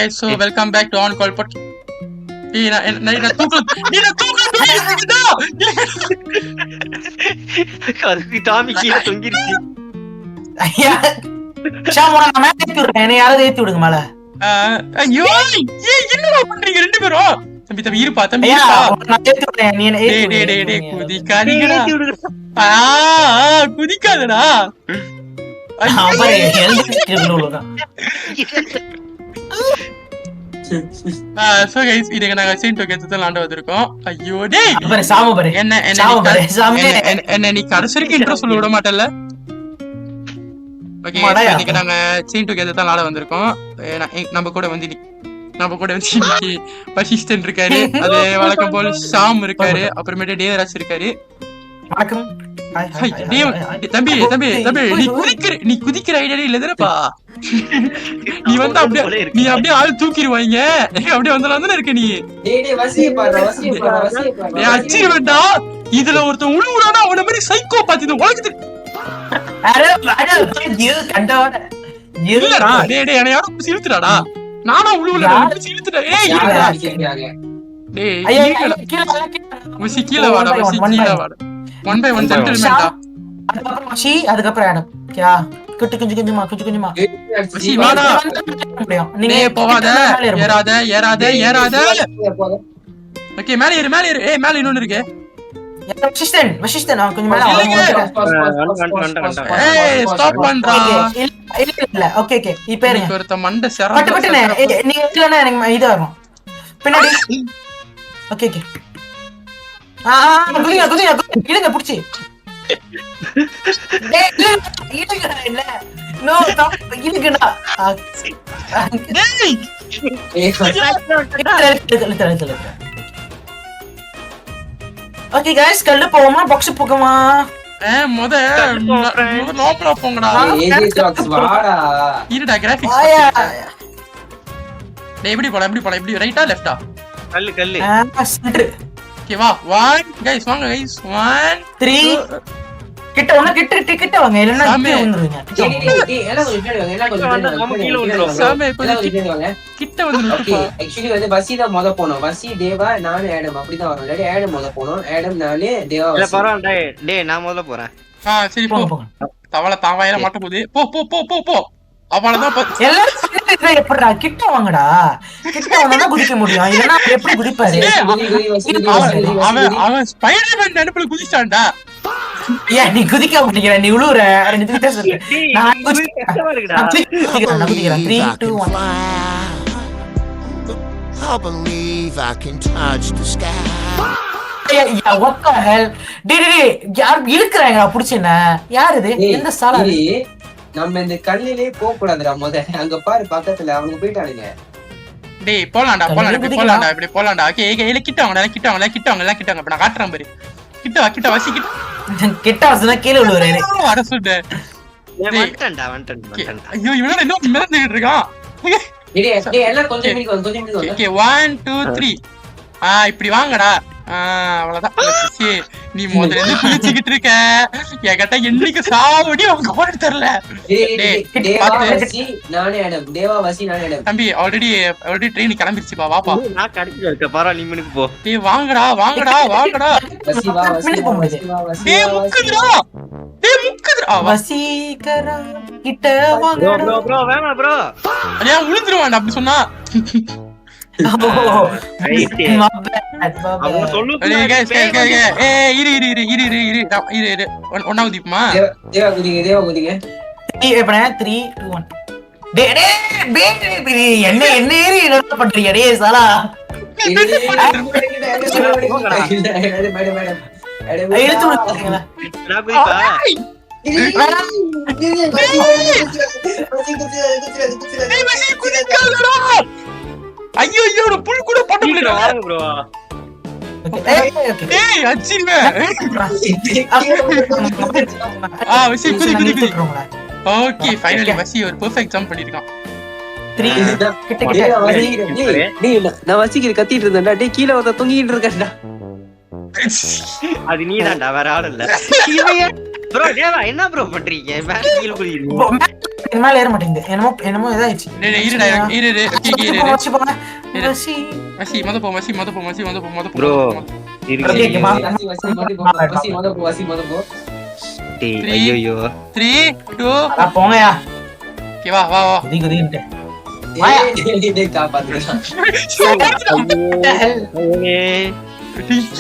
So welcome back to On Call Podcast. நான் தூக்குறேன். கருப்பி Tommy கீழே தொங்கிருச்சு. ஐயா ஷாமுனா நான் ஏத்தி விடுறேன். என்னை யாராவது ஏத்தி விடுங்க மேல. ஐயோ என்னடா பண்றீங்க ரெண்டு பேரும்? தம்பி இருப்பா தம்பி ஐயா இருப்பா. நான் ஏத்தி விடுறேன். நீ என்ன ஏத்தி டேய் குதிக்காதீங்கடா. குதிக்காதடா. அப்பா எழுதிட்டு So guys இதுக்கு நாங்க சீன் டோக்கன்ஸ் தான் லாண்ட வந்திருக்கோம். ஐயோ டேய் பாரு சாம பாரு என்ன நீ கடைசிக்கு இன்ட்ரோ சொல்ல விட மாட்டல்ல. ஓகே இன்னைக்கு நாங்க சீன் டோக்கன்ஸ் தான் லாண்ட வந்திருக்கோம். நம்ம கூட வந்து இன்னைக்கு வசிஷ்டன் இருக்காரு, அது வழக்கம் போல ஷாம் இருக்காரு, அப்புறமேட்டு தேவராஜ் இருக்காரு. வணக்கம். தம்பி நீ குதிக்கிற ஐடியா இல்லதானப்பா. நீ வந்து அப்படியே ஆள் தூக்கிடுவாங்க. அப்படியே வந்தாலும் இருக்க நீ அச்சிருவேண்டா. இதுல ஒருத்தன் உழுவுறானா அவன மாதிரி சைக்கோ பாத்து உலகத்து இல்லடா. டேய் என்ன யாரும் இழுத்துறாடா. நானா உழுவுல இழுத்துட்டா. கீழே வாடா. 1 by 1 ஜென்டில்மேன்டா. அதுக்கப்புறம் ஆடம் கியா கொஞ்சம் கொஞ்சமா வசி வாடா. நீ போவாத ஏறாத. ஓகே மேல ஏறு. ஏய் மேல இன்னொன்னு இருக்கு. வசிஷ்டன் கொஞ்சம் மேல ஏய் ஸ்டாப் பண்றா. இல்ல ஓகே இப்போ இருங்க. ஒருத்த மண்டை பட்டு நீங்க இல்லனா எனக்கு இது வரும் பின்னாடி. ஓகே இடுங்க புடிச்சி. ஓகே गाइस கல்லு போவோமா பாக்ஸ் போகமா? முத நோப்ல போங்கடா. இருடா கிராபிக்ஸ். டேய் எப்படி போடா இப்படி ரைட்டா லெஃப்ட்டா? கல்லு சென்டர். ஓகே வா 1 गाइस வாங்க गाइस 1 3 கிட்ட வாங்க இல்லனா கீழ வந்துருவீங்க. கிட்ட வந்துருங்க. एक्चुअली வந்து வசி தான் மொத போணும். வசி தேவா நானு ஆடம் அப்படிதான் வரும். இல்ல ஆடம் மொத போணும். ஆடம் நானு தேவா இல்ல பரவாயில்லை. டேய் நான் முதல்ல போறேன். சரி போ. தவளை தாவாயிர மாட்ட போகுது. போ அவ்வளவுதான். எல்லாரும் எப்படிடா கிட்ட வாங்கடா. கிட்ட வந்தா குதிக்க முடியும். இல்லனா எப்படி குதிப்பாரு? அவன் ஸ்பைடர்மேன் நினைப்புல குதிச்சான்டா. ஏன் நீ குதிக்க மாட்டேங்கிற? நீ உழுவுற. நான் குதிக்கிறேன். 3 2 1 I believe I can touch the sky. what the hell? டேய் யார் இழுக்குறாங்கடா புடிச்சேனா? யார் இது? எந்த சாலா? நம்ம இந்த கல்லிலே போக கூடாதுடா. முத அங்க பாரு பக்கத்துல அவங்க போய்ட்டானுங்க. டேய் போலாம்டா. இப்படி போலாம்டா. ஓகே கிட்ட வாங்க. இப்ப நான் காட்றேன் பாரு. கிட்ட வசி கிட்ட வசனா கீழ விழுறாரு. வர சொல்ல. வந்துட்டேன்டா. ஐயோ இவனே இன்னும் மிரண்டிட்டு இருக்கான். டேய் எல்லாம் கொஞ்சம் மினிக்கு. ஓகே 1 2 3 இப்படி வாங்கடா. அவ்வளவுதான். நீ முதல்ல குளிச்சுக்கிட்டு இருக்க. என்கிட்ட என்னைக்கு சாவடி அவங்க போட்டு தரல. தம்பி ஆல்ரெடி ட்ரெயின் கிளம்பிருச்சுப்பா. வாப்பா நான் கடைசில இருக்க. பரவாயில்ல நீ மினுக்கு போ. டேய் வாங்கடா. டேய் முக்குதுடா. வசீகரா கிட்ட வாங்கடா. ப்ரோ வேணா ப்ரோ. அடே உளுந்துருவான்டா அப்படி சொன்னா. ஒன்னாவது தீபமா என்ன பண்றீங்க? டே சாலா ஐயோ புல் கூட போட முடியல ப்ரோ. டேய் அச்சிருவே. வசி குதி. ஓகே ஃபைனலி வசி ஒரு பெர்ஃபெக்ட் ஜம்ப் பண்ணிருக்கான். 3 கிட்ட நான் வசிக்கு கத்திட்டு இருந்தேன்டா. டேய் கீழ வந்து தொங்கிட்டு இருக்கேன்டா. அது நீதான்டா வேற ஆள் இல்ல. ப்ரோ தேவா என்ன ப்ரோ பண்றீங்க? மேல கீழ குதிக்கிறீங்க. என் மேல ஏற மாட்டேங்குது. என்னமோ இதாயிடுச்சு. டேய் இருடா இரு வச்சு போங்க. வசி மசி மொத போ ப்ரோ ஓகே மா. வசி மொத போ. டேய் ஐயோ 3 2 போங்கயா. ஓகே வா குதின்ட்டு. டேய் காப்பாத்துடா.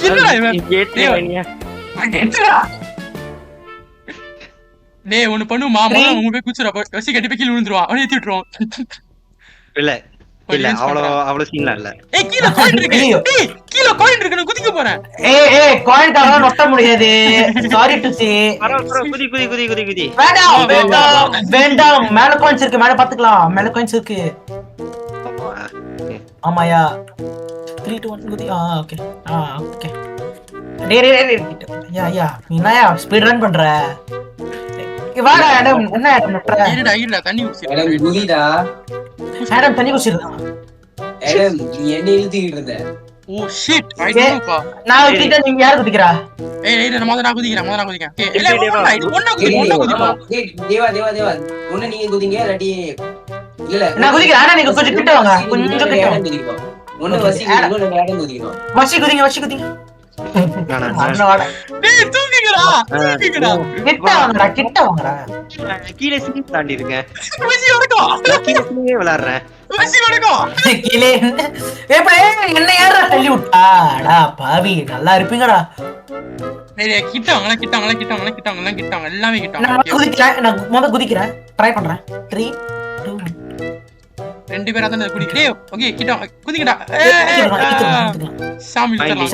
என்னடா இவன் டேய் ஒன்னு பண்ணுமா முதல்ல போய் குச்சுறா வசி கட்டி போய் கீழ விழுந்துருவான் அவனை ஏத்தி விட்டுருவான் இல்ல அவ்வளவு சீன்லாம் இல்ல ஏய் கீழ காயின் இருக்கு டேய் கீழ காயின் இருக்கு நான் குதிக்க போறேன் ஏய் காயின் கார நொட்ட முடியாது சாரி டு சே ப்ரோ குதி வேண்டாம் மேல காயின்ஸ் இருக்கு மேல பாத்துக்கலாம் மேல காயின்ஸ் இருக்கு ஆமாயா 3 2 1 குதி ஓகே ஓகே டேய் யா நீயா ஸ்பீட் ரன் பண்ற வாடா ஆடம் என்ன ஆடம் நட்ற இருடா தண்ணி குடிச்சிரு ஆடம் குதிடா ஆடம் தண்ணி குடிச்சிரு ஆடம் நீ என்ன இழுத்திட்டு இருந்த ஓ ஷிட் ஐ டோன்ட் பா நான் கிட்ட நீங்க யார் குதிக்கறா ஏய் நான் குதிக்கிறேன் ஓகே இல்ல ஒண்ணா குதிப்பா டேய் தேவா ஒண்ணு நீங்க குதிங்க இல்லாட்டி இல்ல நான் குதிக்கிறேன் ஆனா நீங்க கொஞ்சம் கிட்ட வாங்க கொஞ்சம் கிட்ட குதிக்கணும் ஒண்ணு வசி இன்னொன்னு ஆடம் குதிக்கணும் வசி குதிங்க டேய் தூக்குங்கடா கிட்ட வாங்கடா கீழே சீன் தாண்டி இருக்கேன் வசி வடக்கம் கீழே சீனே விளையாடுறேன் வசி வடக்கம் கீழே என்ன யாரா தள்ளி விட்டாடா பாவி நல்லா இருப்பீங்கடா டேய் கிட்டாங்க எல்லாமே கிட்டாங்க நான் முதல்ல குதிக்கிறேன் ட்ரை பண்றேன் 3 2 ரெண்டு பேரா தான் குடிக்க டேய் ஓகே கிட்ட குதிங்கடா சாமி விட்டலாம்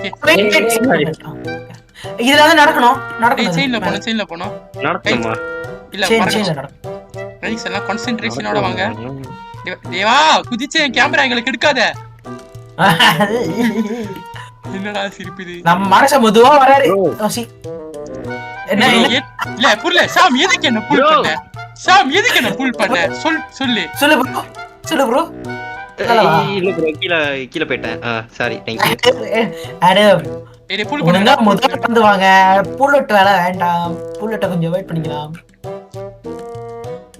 இதுல வந்து நடக்கணும் செயின்ல போணும் நடக்குமா இல்ல ரைஸ் எல்லாம் கான்சன்ட்ரேஷனோட வாங்க தேவா குதிச்சே கேமரா எங்களுக்கு எடுக்காத என்னடா சிரிப்புது நம்ம மனச மெதுவா வராரு என்ன இல்ல புரியல சாம் எதுக்கு என்ன புல் பண்ண சொல்லு ப்ரோ இல்ல ப்ரோ கீழ போயிட்டேன் சாரி थैंक यू ஆடம் ஏய் புல் பண்ணுங்க முதல்ல வந்து வாங்க புல்லட் வேற வேண்டாம் புல்லட்ட கொஞ்சம் வெயிட் பண்ணிக்கலாம்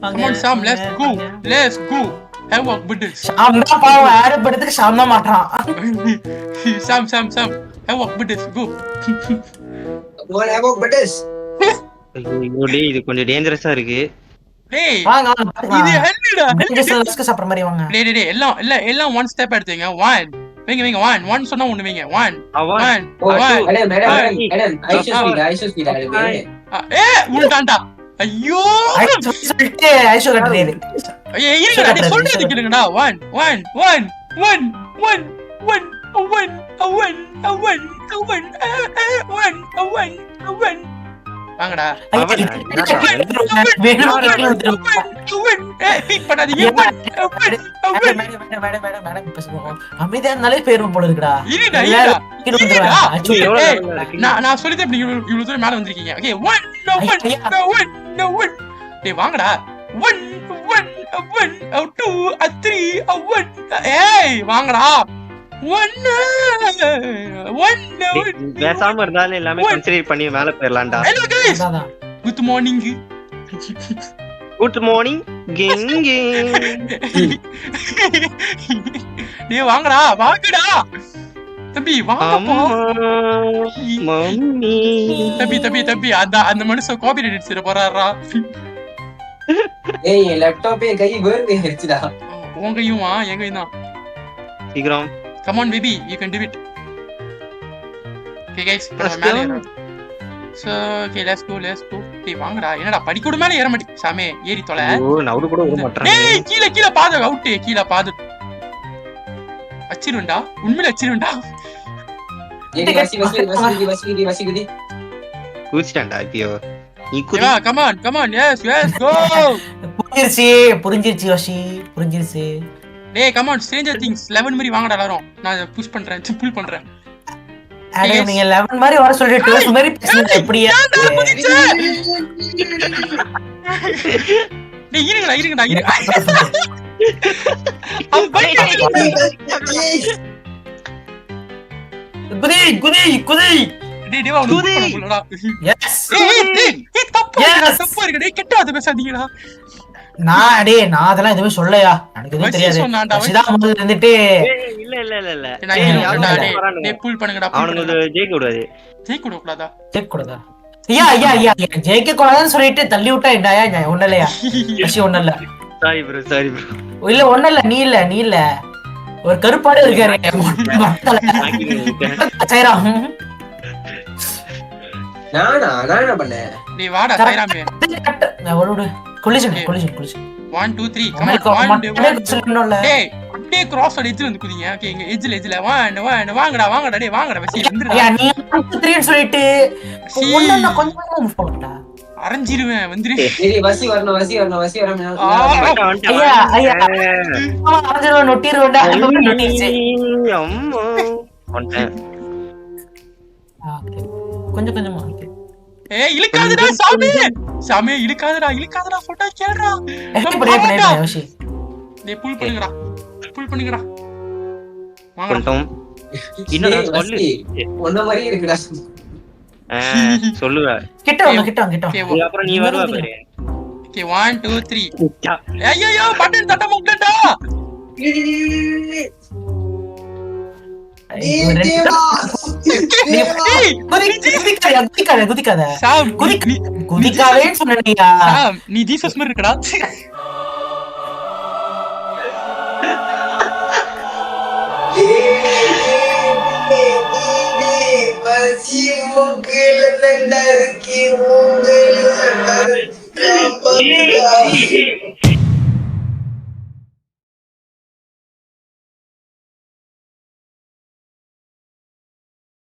come on sam let's go have work buddies சாம் தான் பாவம் ஆடம் படுத்துக்கு சாம் தான் மாட்டான் sam have work buddies go one have work buddies ஐயோ இது கொஞ்சம் டேஞ்சரஸா இருக்கு டேய் வாங்க இது என்னடா ரிஸ்க் சாப்பிடுற மாதிரி வாங்க டேய் எல்லாம் ஒன் ஸ்டெப் எடுத்துங்க 1 வைங்க 1 சொன்னா ஒன்னு வைங்க 1 ஐஷோ ஸ்பீட் உள்டாண்டா ஐயோ சொல்லிட்டு ஐஷோ கட்டறீங்க ஏய் இருங்கடா நீ சொல்றது கேளுங்கடா 1 வாங்கடா அமைதியானாலே பேரும் போல இருக்குடா நான் சொல்லிட்டேன் இவ்வளவு தூரம் மேல வந்திருக்கீங்க ஓகே 1 டேய் வாங்கடா 1 2 3 1 ஏய் வாங்கடா 1 பேசாம இருந்தாலும் எல்லாமே கன்சிடர் பண்ணி மேல போயிரலாம்டா குட் மார்னிங் கிங் டேய் வாங்கடா தம்பி வாங்கப்பா மம்மி தம்பி அந்த மனுஷன் காப்பிரைட் அடிச்சிர போறாரா ஏய் லேப்டாப்பே கை வேர்வே ஹெச்சுடா உன் கையும் என் கையும் தான் சீக்கிரம் come on baby you can do it okay guys so okay let's go டேய் வாங்கடா என்னடா படிக்கூட மேல ஏற மாட்டீங்க சாமே ஏறி தொலை நவுடு கூட விட மாட்டறேன் டேய் கீழ பாது அவுட் கீழ பாது அச்சிருண்டா உண்மையில அச்சிருண்டா ஏய் வசி குதி கூச்சிட்டா ஐயோ நீ குதி come on yes go புரிஞ்சிருச்சு வசி புரிஞ்சிருச்சு டேய் come on stranger things 11 மாதிரி வாங்கடா எல்லாரும் நான் புஷ் பண்றேன் புல் பண்றேன் அடே நீங்க 11 மாதிரி வர சொல்லிட்டு 12 மாதிரி பேசுங்க எப்படியா டேய் இருங்கடா குதி டேய் டேவா குதி எஸ் ஏய் தப்பு இருக்கு டேய் கெட்டாத பேசாதீங்கடா நான் அதெல்லாம் எதுவுமே சொல்லலையா, எனக்கு எதுவும் வசி தெரியாது. சொன்னான்டா, வசிதா முதல்ல இருந்துட்டு இல்ல இல்ல இல்ல இல்ல நான் ஏய், கீழே யாரும் விழுந்தா, ஒண்ணும் டேய், வரானுங்க. டேய், pull பண்ணுங்கடா, pull அவனுக்கு பண்ணுங்கடா. ஜெயிக்க கூடாது. ஜெயிக்க விடக்கூடாதா? ஜெயிக்க கூடாதா? ஐயா ஜெயிக்க கூடாதுன்னு சொல்லிட்டு தள்ளி விட்டா என்னயா? ஒண்ணு இல்லையா வசி? ஒண்ணு இல்ல, சாரி ப்ரோ சாரி ப்ரோ. இல்ல ஒண்ணு இல்ல, நீ இல்ல ஒரு கருப்பாடு இருக்காரு சைராம். நான் என்ன பண்ணேன்? டேய் வாடா சைராமே. கொலிஷன் 1 2 3 come on 1 டேய் அப்படியே கிராஸ் அடி எடுத்து வந்து குதிங்க. ஓகே இங்க எட்ஜ்ல 1 வாங்கடா டேய் வாங்கடா வசி வந்துடா. ஐயா நீ 3 ன்னு சொல்லிட்டு ஒண்ணு கொஞ்சம் மூவ் பண்ணடா. அரஞ்சிருவேன் வந்துரு. டேய் வசி வரணும். ஐயா அஞ்சு நொட்டிடுவேன்டா. நொட்டிடுச்சு. அம்மா வந்துட்டேன். கொஞ்சமா ஏய் இழுக்காதடா சாமி இழுக்காதடா போட்டோ கேளுடா. யோசி. டேய் புல் பண்ணுங்கடா வாங்கடா. வந்துட்டோம். இன்னொரு சொல்லு. ஒன்ன மாதிரி இருக்குடா. சொல்லுவ. கிட்ட வாங்க. ஓகே அப்புறம் நீ வருவ பாரு. ஓகே 1 2 3 ஐயோ பட்டன் தட்ட முட்டடா. குதிக்காத சாம் குதிக்காதேன்னு சொன்னியா? சாம் நீ ஜீசஸ் மாதிரி இருக்கடா. வசி